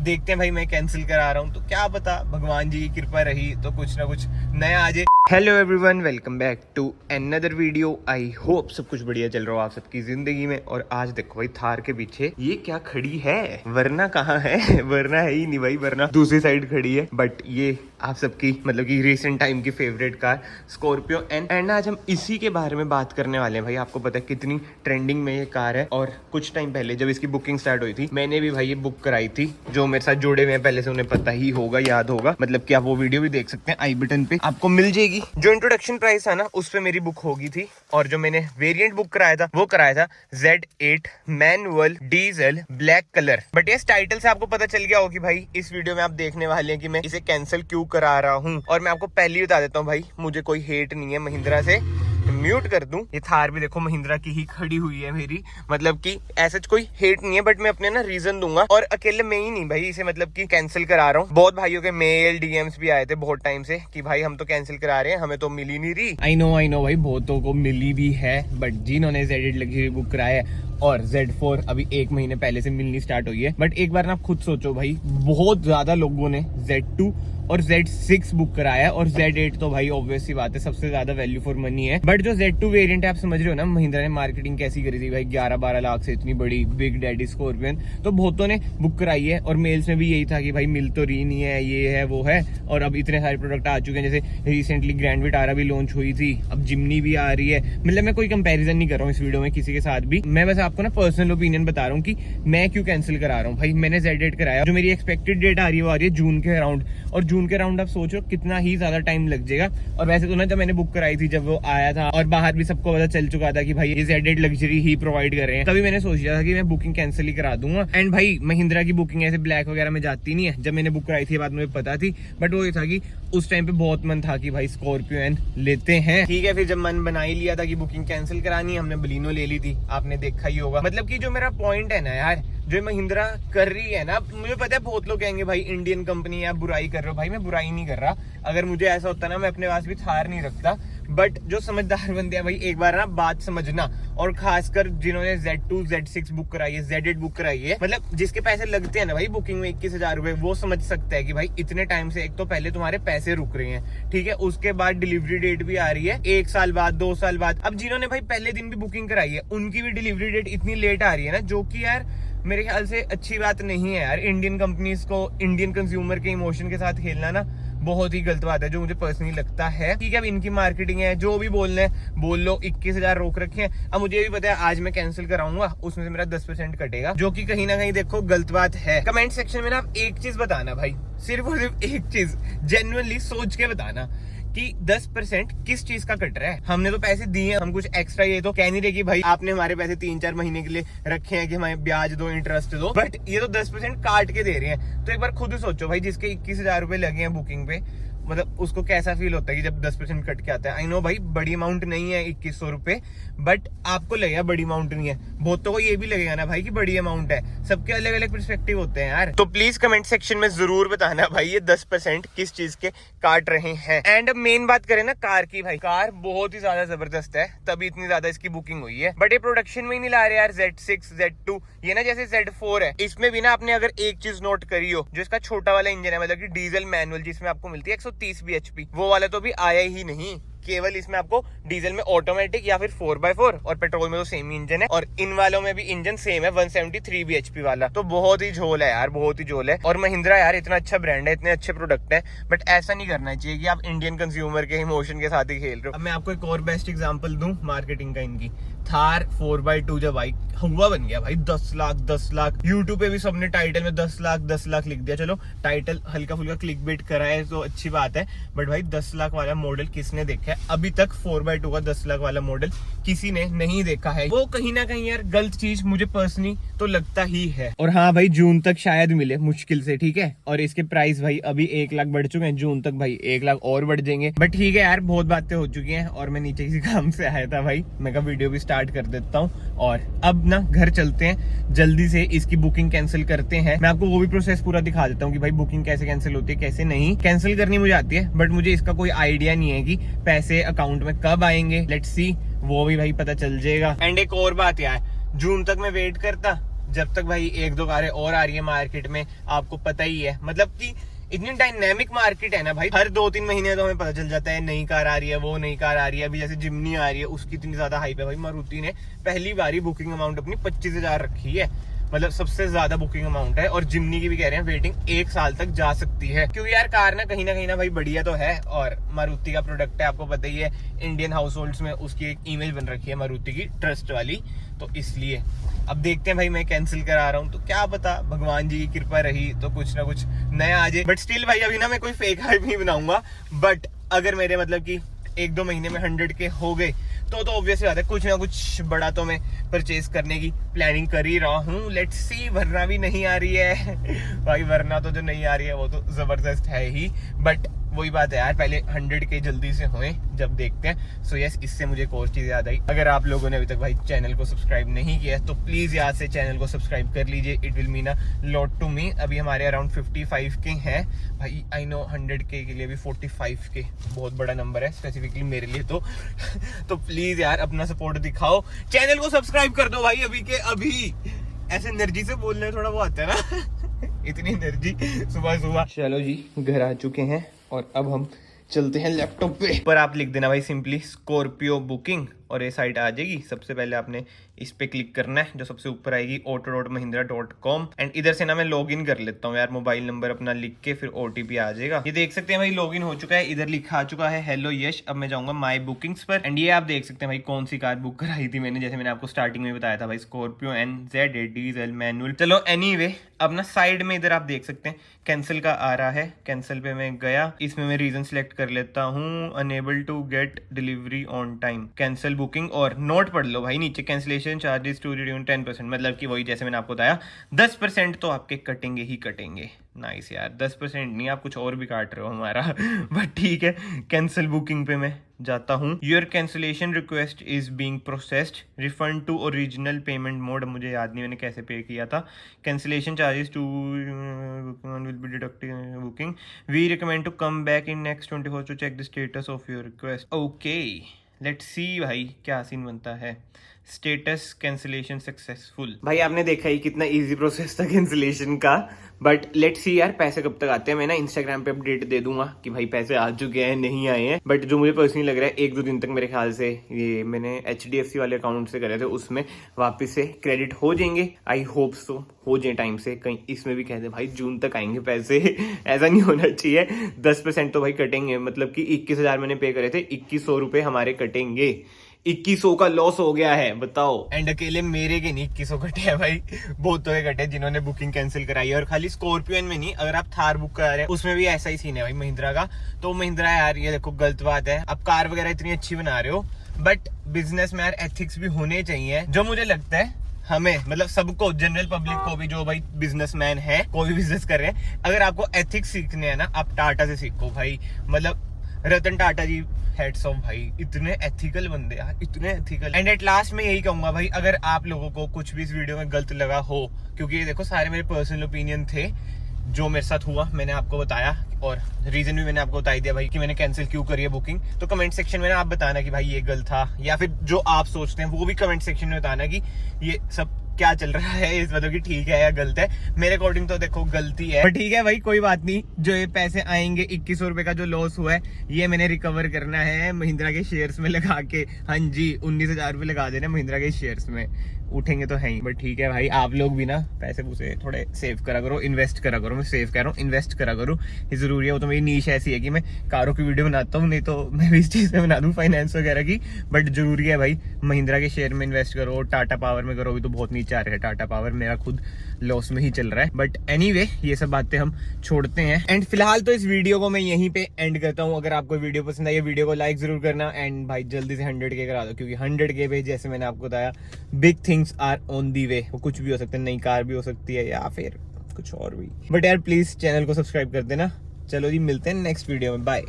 देखते हैं भाई, मैं कैंसिल करा रहा हूँ तो क्या पता भगवान जी की कृपा रही तो कुछ ना कुछ नया आ जाए। Hello everyone, welcome back to another video. I hope सब कुछ बढ़िया चल रहा हो आप सबकी जिंदगी में। और आज देखो भाई, थार के पीछे ये क्या खड़ी है, वरना कहाँ है? वरना है ही नहीं भाई, वरना दूसरी साइड खड़ी है। बट ये आप सबकी मतलब कि रिसेंट टाइम की फेवरेट कार स्कॉर्पियो एंड आज हम इसी के बारे में बात करने वाले हैं भाई। आपको पता है कितनी ट्रेंडिंग में ये कार है। और कुछ टाइम पहले जब इसकी बुकिंग स्टार्ट हुई थी, मैंने भी भाई ये बुक कराई थी। जो मेरे साथ जुड़े हुए हैं पहले से उन्हें पता ही होगा, याद होगा, मतलब कि आप वो वीडियो भी देख सकते हैं, आई बटन पे आपको मिल जाएगी। जो इंट्रोडक्शन प्राइस था ना, उस पे मेरी बुक होगी थी। और जो मैंने वेरिएंट बुक कराया था वो कराया था Z8 manual diesel black colour. But इस टाइटल से आपको पता चल गया हो कि भाई इस वीडियो में आप देखने वाले हैं कि मैं इसे कैंसिल क्यों करा रहा हूँ। और मैं आपको पहले ही बता देता हूँ भाई, मुझे कोई हेट नहीं है महिंद्रा से। म्यूट कर दूं, ये थार भी देखो महिंद्रा की ही खड़ी हुई है मेरी, मतलब कि ऐसा कोई हेट नहीं है। बट मैं अपने ना रीजन दूंगा, और अकेले मैं ही नहीं भाई इसे मतलब कि कैंसिल करा रहा हूँ। बहुत भाइयों के मेल डीएम्स भी आए थे बहुत टाइम से कि भाई हम तो कैंसिल करा रहे हैं, हमें तो मिली नहीं रही। आई नो भाई, बहुतों को मिली भी है। बट जिन्होंने Z8 लग्जरी बुक कराया है और Z4 अभी 1 महीने पहले से मिलनी स्टार्ट हुई है। बट एक बार ना आप खुद सोचो भाई, बहुत ज्यादा लोगों ने Z2 और Z6 बुक कराया है। और Z8 तो भाई ऑब्वियस सी बात है, सबसे ज्यादा वैल्यू फॉर मनी है। बट जो Z2 वेरिएंट है, आप समझ रहे हो ना महिंद्रा ने मार्केटिंग कैसी करी थी भाई, 11-12 लाख से इतनी बड़ी बिग डैडी स्कॉर्पियन। तो बहुतों ने बुक कराई है। और मेल्स में भी यही था कि भाई मिल तो रही नहीं है, ये है वो है। और अब इतने सारे प्रोडक्ट आ चुके हैं, जैसे रिसेंटली ग्रैंड विटारा भी लॉन्च हुई थी, अब जिमनी भी आ रही है। मतलब मैं कोई कंपेरिजन नहीं कर रहा हूँ इस वीडियो में किसी के साथ भी, मैं बस आपको ना पर्सनल ओपिनियन बता रहा हूँ कि मैं क्यों कैंसिल करा रहा हूँ। भाई मैंने Z8 कराया, जो मेरी एक्सपेक्टेड डेट आ रही है वो आ रही है जून के अराउंड। और जून के अराउंड आप सोचो कितना ही ज्यादा टाइम लग जाएगा। और वैसे तो ना जब मैंने बुक कराई थी, जब वो आया था और बाहर भी सबको पता चल चुका था कि भाई ये Z8 लग्जरी ही प्रोवाइड कर रहे हैं, तभी मैंने सोचा था कि मैं बुकिंग कैंसिल ही करा दूंगा। एंड भाई महिंद्रा की बुकिंग ऐसे ब्लैक वगैरह में जाती नहीं है। जब मैंने बुक कराई थी ये बात मुझे पता थी। बट वो ये था कि उस टाइम पे बहुत मन था कि भाई स्कॉर्पियो एन लेते हैं। ठीक है, फिर जब मन बना ही लिया था कि बुकिंग कैंसिल करानी है, हमने बलिनो ले ली थी, आपने देखा ही होगा। मतलब कि जो मेरा पॉइंट है ना यार, जो महिंद्रा कर रही है ना, मुझे पता है बहुत लोग कहेंगे भाई इंडियन कंपनी है, आप बुराई कर रहे हो। भाई मैं बुराई नहीं कर रहा। अगर मुझे ऐसा होता ना, मैं अपने पास भी थार नहीं रखता। बट जो समझदार बंदे हैं भाई, एक बार ना बात समझना। और खासकर जिन्होंने Z2 Z6 बुक कराई है, Z8 बुक कराई है, मतलब जिसके पैसे लगते हैं ना भाई बुकिंग में 21,000 रुपए, वो समझ सकता है कि भाई इतने टाइम से एक तो पहले तुम्हारे पैसे रुक रहे हैं, ठीक है, उसके बाद डिलीवरी डेट भी आ रही है 1 साल बाद 2 साल बाद। अब जिन्होंने भाई पहले दिन भी बुकिंग कराई है, उनकी भी डिलीवरी डेट इतनी लेट आ रही है ना, जो कि यार मेरे ख्याल से अच्छी बात नहीं है यार। इंडियन कंपनीज को इंडियन कंज्यूमर के इमोशन के साथ खेलना ना बहुत ही गलत बात है, जो मुझे पर्सनली लगता है। ठीक है, अब इनकी मार्केटिंग है, जो भी बोलना है बोल लो। 21,000 रोक रखे हैं। अब मुझे ये भी पता है आज मैं कैंसिल कराऊंगा, उसमें से मेरा 10% कटेगा, जो कि कहीं ना कहीं देखो गलत बात है। कमेंट सेक्शन में ना आप एक चीज बताना भाई, सिर्फ और सिर्फ एक चीज, जेन्युइनली सोच के बताना कि 10% किस चीज का कट रहा है। हमने तो पैसे दिए हैं, हम कुछ एक्स्ट्रा ये तो कह नहीं रहे कि भाई आपने हमारे पैसे 3-4 महीने के लिए रखे हैं कि हमें ब्याज दो, इंटरेस्ट दो। बट ये तो 10% काट के दे रहे हैं। तो एक बार खुद सोचो भाई, जिसके 21,000 रुपए लगे हैं बुकिंग पे, मतलब उसको कैसा फील होता है कि जब 10% कट के आता है। आई नो भाई बड़ी अमाउंट नहीं है 2100 रुपए, बट आपको लगेगा बड़ी अमाउंट नहीं है, बहुतों को ये भी लगेगा ना भाई कि बड़ी अमाउंट है। सबके अलग अलग पर्सपेक्टिव होते हैं यार। तो प्लीज कमेंट सेक्शन में जरूर बताना भाई ये 10% किस चीज के काट रहे हैं। एंड अब मेन बात करें ना कार की, भाई कार बहुत ही ज्यादा जबरदस्त है, तभी इतनी ज्यादा इसकी बुकिंग हुई है। बट ये प्रोडक्शन में ही नहीं ला रहे यार Z6 Z2, ये ना जैसे Z4 है, इसमें भी ना आपने अगर एक चीज नोट करी हो, जो इसका छोटा वाला इंजन है, मतलब कि डीजल मैनुअल, जिसमें आपको मिलती है 130 bhp, वो वाला तो भी आया ही नहीं। केवल इसमें आपको डीजल में ऑटोमेटिक या फिर 4x4, और पेट्रोल में तो सेम ही इंजन है। और इन वालों में भी इंजन सेम है, 173 bhp वाला। तो बहुत ही झोल है यार, बहुत ही झोल है। और महिंद्रा यार इतना अच्छा ब्रांड है, इतने अच्छे प्रोडक्ट है, बट ऐसा नहीं करना चाहिए कि आप इंडियन कंज्यूमर के इमोशन के साथ ही खेल रहे हो। अब मैं आपको एक और बेस्ट एग्जांपल दूं मार्केटिंग का इनकी। थार 4x2 जब आई, हुआ बन गया भाई 10 लाख। यूट्यूब पे भी सबने टाइटल में 10 लाख लिख दिया। चलो टाइटल हल्का फुल्का क्लिक बेट करा है तो अच्छी बात है, बट भाई 10 लाख वाला मॉडल किसने देखा है अभी तक? 4x2 का 10 लाख वाला मॉडल किसी ने नहीं देखा है। वो कहीं ना कहीं यार गलत चीज मुझे पर्सनली तो लगता ही है। और हाँ भाई, जून तक शायद मिले मुश्किल से, ठीक है। और इसके प्राइस भाई अभी 1 लाख बढ़ चुके हैं, जून तक भाई 1 लाख और बढ़ जाएंगे। बट ठीक है यार, बहुत बातें हो चुकी हैं और मैं नीचे किसी काम से आया था भाई, मैं का वीडियो भी स्टार्ट कर देता हूँ। और अब ना घर चलते हैं, जल्दी से इसकी बुकिंग कैंसिल करते हैं। मैं आपको वो भी प्रोसेस पूरा दिखा देता हूँ कि भाई बुकिंग कैसे कैंसिल होती है, कैसे नहीं। कैंसिल करनी मुझे आती है, बट मुझे इसका कोई आइडिया नहीं है कि पैसे अकाउंट में कब आएंगे। लेट्स सी, वो भी भाई पता चल जाएगा। एंड एक और बात यार, जून तक मैं वेट करता जब तक भाई एक दो कारें और आ रही है मार्केट में, आपको पता ही है मतलब कि इतनी डायनेमिक मार्केट है ना भाई, हर 2-3 महीने तो हमें पता चल जाता है नई कार आ रही है, वो नई कार आ रही है। अभी जैसे जिम्नी आ रही है, उसकी इतनी ज्यादा हाइप है भाई। मारुति ने पहली बारी बुकिंग अमाउंट अपनी 25,000 रखी है, मतलब सबसे ज्यादा बुकिंग अमाउंट है। और जिम्नी की भी कह रहे हैं वेटिंग 1 साल तक जा सकती है, क्योंकि यार कार ना कहीं ना भाई बढ़िया तो है, और मारुति का प्रोडक्ट है, आपको पता ही है। इंडियन हाउस होल्ड्स में उसकी एक इमेज बन रखी है मारुति की, ट्रस्ट वाली, तो इसलिए अब देखते हैं भाई। मैं कैंसिल करा रहा हूँ तो क्या पता भगवान जी की कृपा रही तो कुछ ना कुछ नया आ जाए। बट स्टिल भाई अभी ना मैं कोई फेक हाइप नहीं बनाऊंगा, बट अगर मेरे मतलब कि 1-2 महीने में 100K हो गए तो ऑब्वियसली बात है कुछ ना कुछ बड़ा तो मैं परचेज करने की प्लानिंग कर ही रहा हूँ। लेट्स सी, वरना भी नहीं आ रही है भाई, वरना तो जो नहीं आ रही है वो तो जबरदस्त है ही। बट वही बात है यार, पहले 100K जल्दी से होए जब देखते हैं। सो यस, इससे मुझे एक और चीज याद आई, अगर आप लोगों ने अभी तक भाई चैनल को सब्सक्राइब नहीं किया तो प्लीज याद से चैनल को सब्सक्राइब कर लीजिए। It will mean a lot to me. अभी हमारे अराउंड 55K है भाई। आई नो 100K के लिए भी 45K बहुत बड़ा नंबर है स्पेसिफिकली मेरे लिए तो प्लीज यार अपना सपोर्ट दिखाओ, चैनल को सब्सक्राइब कर दो भाई अभी के अभी। ऐसे एनर्जी से बोलने थोड़ा वो आता है ना इतनी एनर्जी सुबह सुबह। चलो जी, घर आ चुके हैं और अब हम चलते हैं लैपटॉप पे। पर आप लिख देना भाई सिंपली स्कॉर्पियो बुकिंग और ये साइट आ जाएगी। सबसे पहले आपने इस पे क्लिक करना है, जो सबसे ऊपर आएगी auto.mahindra.com। एंड इधर से ना मैं लॉग इन कर लेता हूँ यार, मोबाइल नंबर अपना लिख के, फिर OTP आ जाएगा। ये देख सकते हैं भाई लॉग इन हो चुका है, इधर लिखा आ चुका है हेलो यश। अब मैं जाऊंगा माई बुकिंग्स पर एंड ये आप देख सकते हैं भाई कौन सी कार बुक कराई थी मैंने, जैसे मैंने आपको स्टार्टिंग में बताया था भाई, स्कॉर्पियो NZ डीजल मैनुअल। चलो एनीवे, अब ना साइड में इधर आप देख सकते हैं कैंसिल का आ रहा है, कैंसिल पे मैं गया, इसमें मैं रीजन सिलेक्ट कर लेता हूँ, unable to get delivery on time, cancel booking. और नोट पढ़ लो भाई नीचे, कैंसिलेशन चार्जेस टू रिड्यूस 10%, मतलब कि वही जैसे मैंने आपको बताया 10% तो आपके कटेंगे ही कटेंगे। नाइस यार, 10% नहीं, आप कुछ और भी काट रहे हो हमारा बट ठीक है। कैंसिल बुकिंग पे मैं जाता हूँ, your cancellation request is being processed, refund to original payment mode. मुझे याद नहीं मैंने कैसे पे किया था। Cancellation charges to will be deducted booking, we recommend to come back in next 24 to check the status of your request. Okay let's see भाई क्या scene बनता है। Status cancellation successful. भाई आपने देखा ही कितना इजी प्रोसेस था कैंसिलेशन का, बट लेट्स सी यार पैसे कब तक आते हैं। मैं ना इंस्टाग्राम पे अपडेट दे दूंगा कि भाई पैसे आ चुके हैं नहीं आए हैं, बट जो मुझे पर्सनली लग रहा है 1-2 दिन तक मेरे ख्याल से, ये मैंने HDFC वाले अकाउंट से करे थे, उसमें वापस से क्रेडिट हो जाएंगे। आई होप सो हो जाए टाइम से, कहीं इसमें भी कह दे भाई जून तक आएंगे पैसे ऐसा नहीं होना चाहिए। 10% तो भाई कटेंगे, मतलब कि 21,000 मैंने पे करे थे, 2100 रुपए हमारे कटेंगे। 2100 का लॉस हो गया है बताओ। एंड अकेले मेरे के नहीं 2100 कटे हैं भाई, बहुतों के कटे जिन्होंने बुकिंग कैंसिल कराई है। और खाली स्कॉर्पियो में नहीं, अगर आप थार बुक करा रहे हैं उसमें भी ऐसा ही सीन है भाई महिंद्रा का। तो महिंद्रा यार ये देखो गलत बात है, अब कार वगैरह इतनी अच्छी बना रहे हो बट बिजनेस में यार एथिक्स भी होने चाहिए, जो मुझे लगता है हमें मतलब सबको, जनरल पब्लिक को भी, जो भाई बिजनेसमैन है, कोई भी बिजनेस कर रहे हैं, अगर आपको एथिक्स सीखने हैं ना, आप टाटा से सीखो भाई। मतलब रतन टाटा जी, हेड्स ऑफ भाई, इतने एथिकल बंदे यार, इतने एथिकल। एंड एट लास्ट में यही कहूंगा भाई, अगर आप लोगों को कुछ भी इस वीडियो में गलत लगा हो, क्योंकि ये देखो सारे मेरे पर्सनल ओपिनियन थे, जो मेरे साथ हुआ मैंने आपको बताया, और रीजन भी मैंने आपको बता दिया भाई कि मैंने कैंसिल क्यों करी है बुकिंग। तो कमेंट सेक्शन में ना आप बताना कि भाई ये गलत था, या फिर जो आप सोचते हैं वो भी कमेंट सेक्शन में बताना कि ये सब क्या चल रहा है, इस मतलब कि ठीक है या गलत है। मेरे अकॉर्डिंग तो देखो गलती है, पर ठीक है भाई कोई बात नहीं। जो ये पैसे आएंगे 2100 रुपए का जो लॉस हुआ है, ये मैंने रिकवर करना है महिंद्रा के शेयर्स में लगा के। हाँ जी, 19,000 रुपए लगा देना महिंद्रा के शेयर्स में, उठेंगे तो है ही। बट ठीक है भाई, आप लोग भी ना पैसे पूसे थोड़े सेव करा करो, इन्वेस्ट करा करो। मैं सेव कह रहा हूँ, इन्वेस्ट करा करो, ये जरूरी है। वो तो मेरी नीश ऐसी है कि मैं कारों की वीडियो बनाता हूँ, नहीं तो मैं भी इस चीज में बना दूँ फाइनेंस वगैरह की। बट जरूरी है भाई, महिंद्रा के शेयर में इन्वेस्ट करो, टाटा पावर में करो, भी तो बहुत नीचे आ रहा है टाटा पावर, मेरा खुद लॉस में ही चल रहा है। बट एनीवे, ये सब बातें हम छोड़ते हैं। एंड फिलहाल तो इस वीडियो को मैं यहीं पे एंड करता हूँ। अगर आपको वीडियो पसंद आई, वीडियो को लाइक जरूर करना, एंड भाई जल्दी से 100K करा दो, क्योंकि 100K पे जैसे मैंने आपको बताया big things are on the way. वो कुछ भी हो सकता है, नई कार भी हो सकती है या फिर कुछ और भी। बट यार प्लीज चैनल को सब्सक्राइब कर देना। चलो जी, मिलते हैं नेक्स्ट वीडियो में, बाय।